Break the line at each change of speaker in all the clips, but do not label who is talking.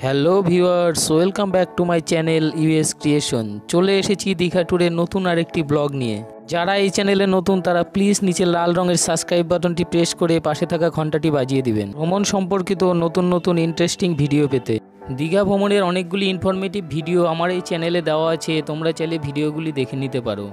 Hello viewers, welcome back to my channel US creation. চলে এসেছি দীঘা ট্যুরের নতুন আরেকটি ব্লগ নিয়ে। যারা এই চ্যানেলে নতুন তারা প্লিজ নিচে লাল রঙের সাবস্ক্রাইব বাটনটি প্রেস করে পাশে থাকা ঘন্টাটি বাজিয়ে দিবেন ভ্রমণ সম্পর্কিত নতুন নতুন ইন্টারেস্টিং ভিডিও পেতে। দীঘা ভ্রমণের অনেকগুলি ইনফরমেটিভ ভিডিও আমার এই চ্যানেলে দেওয়া আছে, তোমরা চাইলে ভিডিওগুলি দেখে নিতে পারো।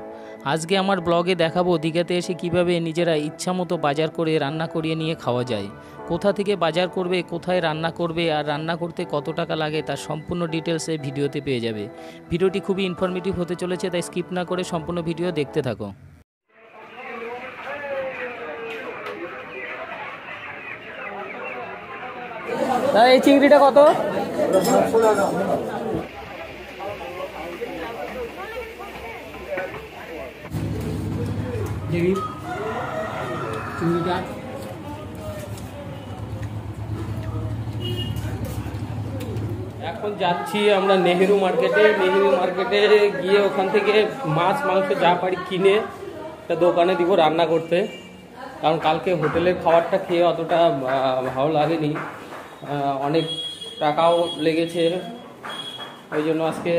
আজকে আমার ব্লগে দেখাবো দীঘাতে এসে কিভাবে নিজেরা ইচ্ছামতো বাজার করে রান্না করিয়ে নিয়ে খাওয়া যায়, কোথা থেকে বাজার করবে, কোথায় রান্না করবে, আর রান্না করতে কত টাকা লাগে তার সম্পূর্ণ ডিটেলস এই ভিডিওতে পেয়ে যাবে। ভিডিওটি খুবই ইনফরমেটিভ হতে চলেছে, তাই স্কিপ না করে সম্পূর্ণ ভিডিও দেখতে থাকো। এই চিংড়িটা কত? চিংড়িটা এখন যাচ্ছি আমরা নেহেরু মার্কেটে গিয়ে ওখান থেকে মাছ মাংস যা পারি কিনে একটা দোকানে দিব রান্না করতে, কারণ কালকে হোটেলের খাবারটা খেয়ে অতটা ভালো লাগেনি, অনেক টাকাও লেগেছে। ওই জন্য আজকে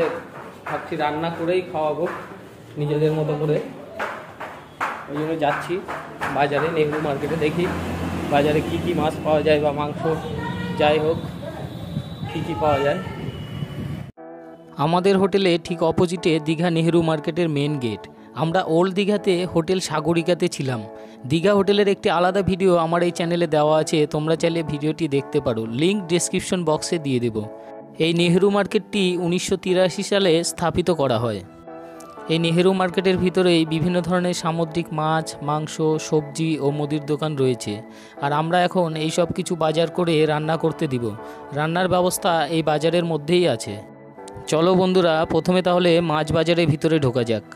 ভাবছি রান্না করেই খাওয়াবো নিজেদের মতো করে। ওই জন্য যাচ্ছি বাজারে, নেহেরু মার্কেটে, দেখি বাজারে কি কি মাছ পাওয়া যায় বা মাংস যাই হোক কী কী পাওয়া যায়। আমাদের হোটেলে ঠিক অপোজিটে দীঘা নেহেরু মার্কেটের মেন গেট। আমরা ওল্ড দীঘাতে হোটেল সাগরিকাতে ছিলাম। দীঘা হোটেলের একটি আলাদা ভিডিও আমার এই চ্যানেলে দেওয়া আছে, তোমরা চাইলে ভিডিওটি দেখতে পারো, লিঙ্ক ডেসক্রিপশন বক্সে দিয়ে দেব। এই নেহেরু মার্কেটটি 1983 সালে স্থাপিত করা হয়। এই নেহেরু মার্কেটের ভিতরেই বিভিন্ন ধরনের সামুদ্রিক মাছ, মাংস, সবজি ও মুদির দোকান রয়েছে। আর আমরা এখন এই সব কিছু বাজার করে রান্না করতে দিব। রান্নার ব্যবস্থা এই বাজারের মধ্যেই আছে। চলো বন্ধুরা, প্রথমে তাহলে মাছ বাজারের ভিতরে ঢোকা যাক।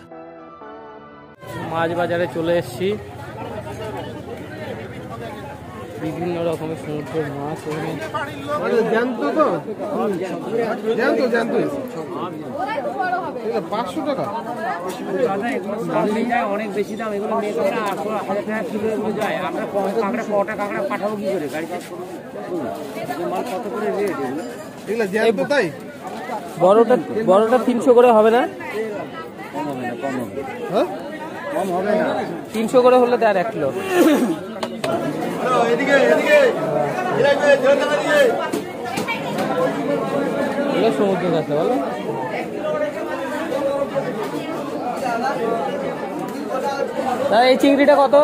মাছ বাজারে চলে এসেছি। বিভিন্ন রকমের সমুদ্রের মাছ,
অনেক বেশি দাম এগুলো, 1000 টাকা কিলো এগুলো যায়। আমরা কাঁকড়া কটা কাঁকড়া পাঠাবো কি করে গাড়ি মাল কত করে রেট এগুলো জ্যান্ত? তাই
বড়টা 300 করে হবে না?
কম হবে না,
300 করে হলে দেয় 1 কিলো। সমুদ্র কাছে বলো। এই চিংড়িটা কত?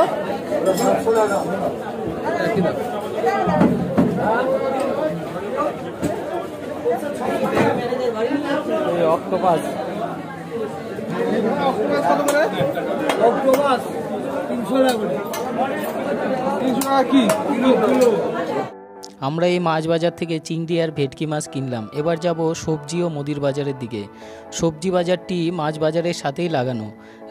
অক্টোপাস
300 টাকা কি কিলো?
আমরা এই মাছ বাজার থেকে চিংড়ি আর ভেটকি মাছ কিনলাম। এবার যাব সবজি ও মুদির বাজারের দিকে। সবজি বাজারটি মাছ বাজারের সাথেই লাগানো।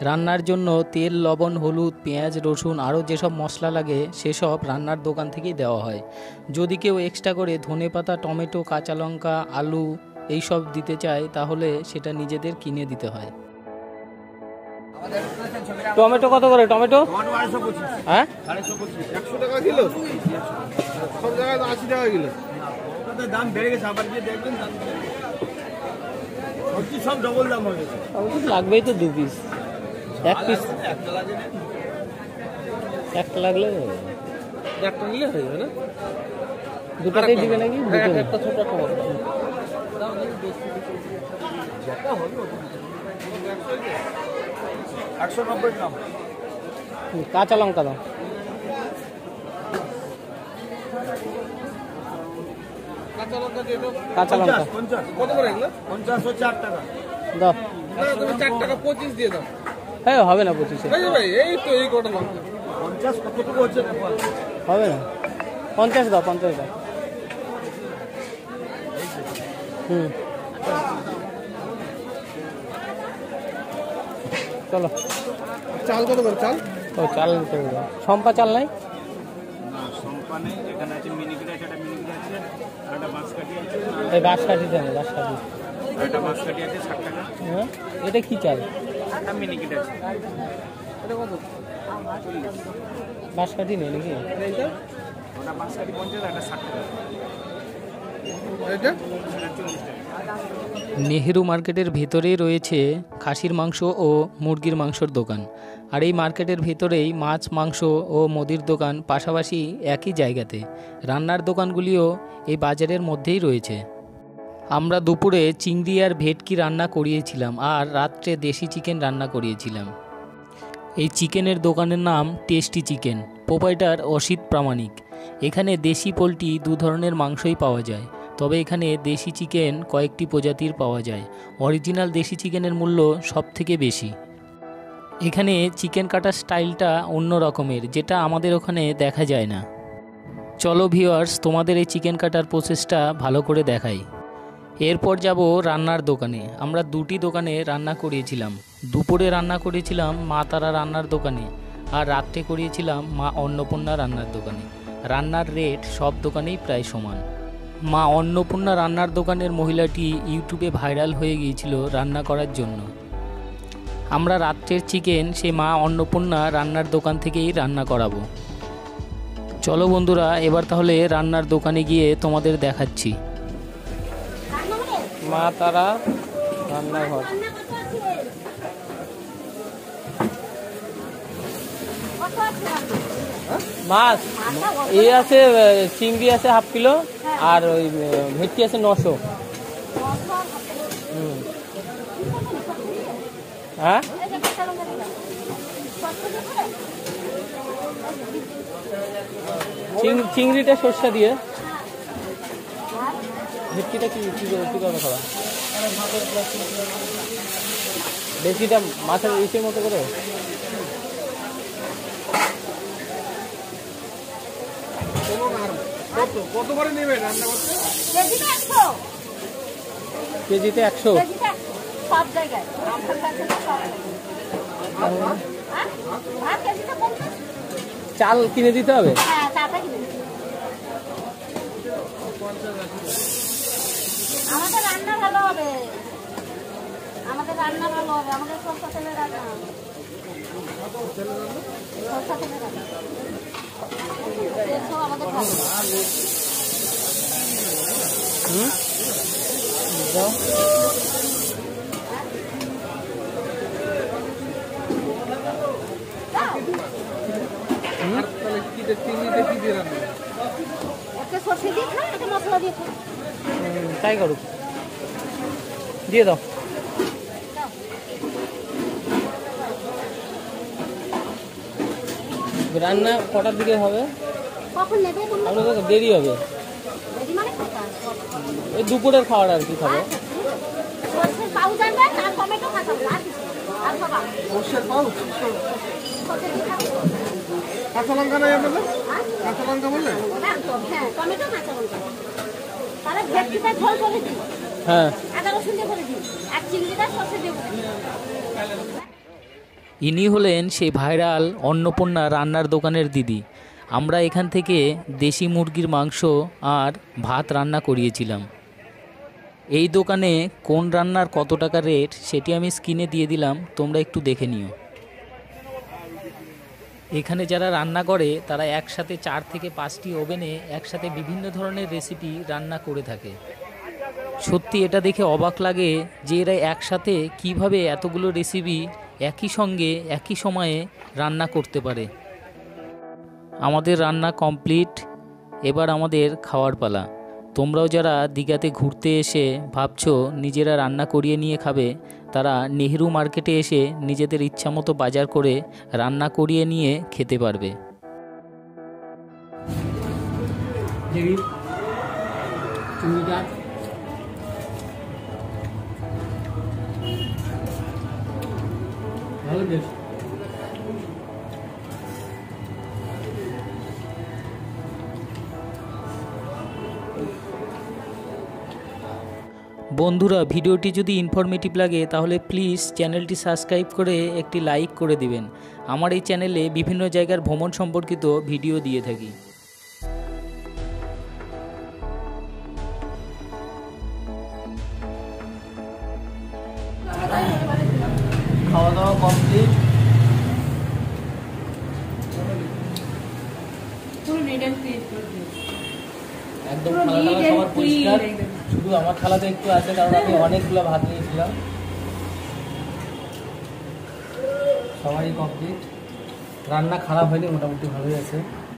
রান্নার জন্য তেল, লবণ, হলুদ, পেঁয়াজ, রসুন আরও যেসব মশলা লাগে সেসব রান্নার দোকান থেকেই দেওয়া হয়। যদি কেউ এক্সট্রা করে ধনেপাতা, টমেটো, কাঁচা লঙ্কা, আলু এইসব দিতে চায় তাহলে সেটা নিজেদের কিনে দিতে হয়। টমেটো কত করে? টমেটো হ্যাঁ
100 টাকা কিলো, সব জায়গায় 80 টাকা কিলো। দাম বেড়ে গেছে, আবার গিয়ে দেখবেন সব ডবল দাম হয়ে গেছে।
লাগবেই তো 2 পিস, 1 পিস একটা লাগলে
একটা নিলে হয়ে যাবে না?
দুটাতেই দিবে নাকি?
একটা ছোট একটা বড়। যেটা হবে 190 গ্রাম।
কাঁচা লঙ্কা দাও।
কাঁচা লঙ্কা দিয়ে দাও।
কাঁচা লঙ্কা
50 কত করে এগুলো? 50 ও 4 টাকা
দাও।
না তুমি 4 টাকা 25 দিয়ে দাও।
হ্যাঁ হবে না 25-এ?
ভাই এই তো এই কত লঙ্কা 50 কতটুকু হচ্ছে?
হবে না, 50 দাও, 50 দাও। চলো।
চাল কত করে? চাল
ও চাল নিতে হবে। সম্পা চাল নাই?
না সম্পা নেই, এখানে আছে মিনিকেট আছে, একটা মিনিকেট আছে, আর একটা বাঁশকাঠি আছে।
এই বাঁশকাঠি দেন, বাঁশকাঠি।
আর একটা বাঁশকাঠি আছে 60 টাকা।
হ্যাঁ এটা কি চাল?
একটা মিনিকেট আছে। এটা কত?
বাঁশকাঠি নেই নাকি?
ওটা বাঁশকাঠি 50 আর একটা 60 টাকা। এটা
নেহেরু মার্কেটের ভেতরেই রয়েছে খাসির মাংস ও মুরগির মাংসর দোকান। আর এই মার্কেটের ভেতরেই মাছ, মাংস ও মুদির দোকান পাশাপাশি একই জায়গাতে। রান্নার দোকানগুলিও এই বাজারের মধ্যেই রয়েছে। আমরা দুপুরে চিংড়ি আর ভেটকি রান্না করিয়েছিলাম আর রাত্রে দেশি চিকেন রান্না করিয়েছিলাম। এই চিকেনের দোকানের নাম টেস্টি চিকেন, প্রোপাইটার অসিত প্রামাণিক। এখানে দেশি পোলট্রি দু ধরনের মাংসই পাওয়া যায়, তবে এখানে দেশি চিকেন কয়েকটি প্রজাতির পাওয়া যায়। অরিজিনাল দেশি চিকেনের মূল্য সব থেকে বেশি। এখানে চিকেন কাটার স্টাইলটা অন্য রকমের, যেটা আমাদের ওখানে দেখা যায় না। চলো ভিউয়ার্স, তোমাদের এই চিকেন কাটার প্রসেসটা ভালো করে দেখাই। এরপর যাব রান্নার দোকানে। আমরা দুটি দোকানে রান্না করিয়েছিলাম। দুপুরে রান্না করেছিলাম মা তারা রান্নার দোকানে, আর রাত্রে করিয়েছিলাম মা অন্নপূর্ণা রান্নার দোকানে। রান্নার রেট সব দোকানেই প্রায় সমান। মা অন্নপূর্ণা রান্নার দোকানের মহিলাটি ইউটিউবে ভাইরাল হয়ে গিয়েছিল রান্না করার জন্য। আমরা রাত্রের চিকেন সে মা অন্নপূর্ণা রান্নার দোকান থেকেই রান্না করাবো। চলো বন্ধুরা, এবার তাহলে রান্নার দোকানে গিয়ে তোমাদের দেখাচ্ছি। মা তারা রান্নাঘর। মাছ এই আছে, চিংড়ি আছে 1/2 কিলো, আর ওই ভেটকি আছে 900। হ্যাঁ, চিংড়িটা সর্ষে দিয়ে, ভেটকিটা কি করে খাওয়া? ভেটকিটা মাছের ইসের মতো করে।
কতবারে নেবেন রান্না করতে?
কেজিতে 100।
সব জায়গায়
চাল কিনে দিতে হবে।
হ্যাঁ, চালটা কিনে দিতে হবে। আমাদের রান্না ভালো হবে, আমাদের রান্না ভালো হবে, আমাদের সরষা তেলের রান্না, সরষা তেলের রান্না আমাদের ভালো। একটা সরষে দিয়ে খাও, একটা মশলা দিয়ে খাও।
তাই করুক, দিয়ে দাও। রান্না কটার দিকে হবে?
কখন নেবে?
আপনাদের দেরি হবে।
মানে
এই দুপুরের খাওয়ার আর কি খাবে?
সরষের পাউচ আনবে আর টমেটো কাঁচা লঙ্কা, আর খাবা।
সরষের পাউচ, কাঁচা লঙ্কা নাই আপনাদের? কাঁচা লঙ্কা বললেন?
হ্যাঁ, টমেটো কাঁচা লঙ্কা। তাহলে ভেটকিটা ঝোল করে দিই।
হ্যাঁ,
আদা রসুন দিয়ে করে দিই, আর চিংড়িটা সরষে দিয়ে করে দিই।
ইনি হলেন সেই ভাইরাল অন্নপূর্ণা রান্নার দোকানের দিদি। আমরা এখান থেকে দেশি মুরগির মাংস আর ভাত রান্না করিয়েছিলাম। এই দোকানে কোন রান্নার কত টাকা রেট সেটি আমি স্ক্রিনে দিয়ে দিলাম, তোমরা একটু দেখে নিও। এখানে যারা রান্না করে তারা একসাথে 4 থেকে 5টি ওভেনে একসাথে বিভিন্ন ধরনের রেসিপি রান্না করে থাকে। সত্যি এটা দেখে অবাক লাগে যে এরা একসাথে কিভাবে এতগুলো রেসিপি একই সঙ্গে একই সময়ে রান্না করতে পারে। আমাদের রান্না কমপ্লিট, এবার আমাদের খাওয়ার পালা। তোমরাও যারা দীঘাতে ঘুরতে এসে ভাবছো নিজেরা রান্না করিয়ে নিয়ে খাবে, তারা নেহেরু মার্কেটে এসে নিজেদের ইচ্ছামতো বাজার করে রান্না করিয়ে নিয়ে খেতে পারবে। বন্ধুরা, ভিডিওটি যদি ইনফরমেটিভ লাগে তাহলে প্লিজ চ্যানেলটি সাবস্ক্রাইব করে একটি লাইক করে দিবেন। আমার এই চ্যানেলে বিভিন্ন জায়গার ভ্রমণ সম্পর্কিত ভিডিও দিয়ে থাকি। খাওয়া দাওয়া কমপ্লিট। একদম থালা টালা সবার পরিষ্কার, শুধু আমার থালাতে একটু আছে কারণ আমি অনেকগুলো ভাত নিয়েছিলাম। সবারই কমপ্লিট, রান্না খারাপ হয়নি, মোটামুটি ভালোই আছে।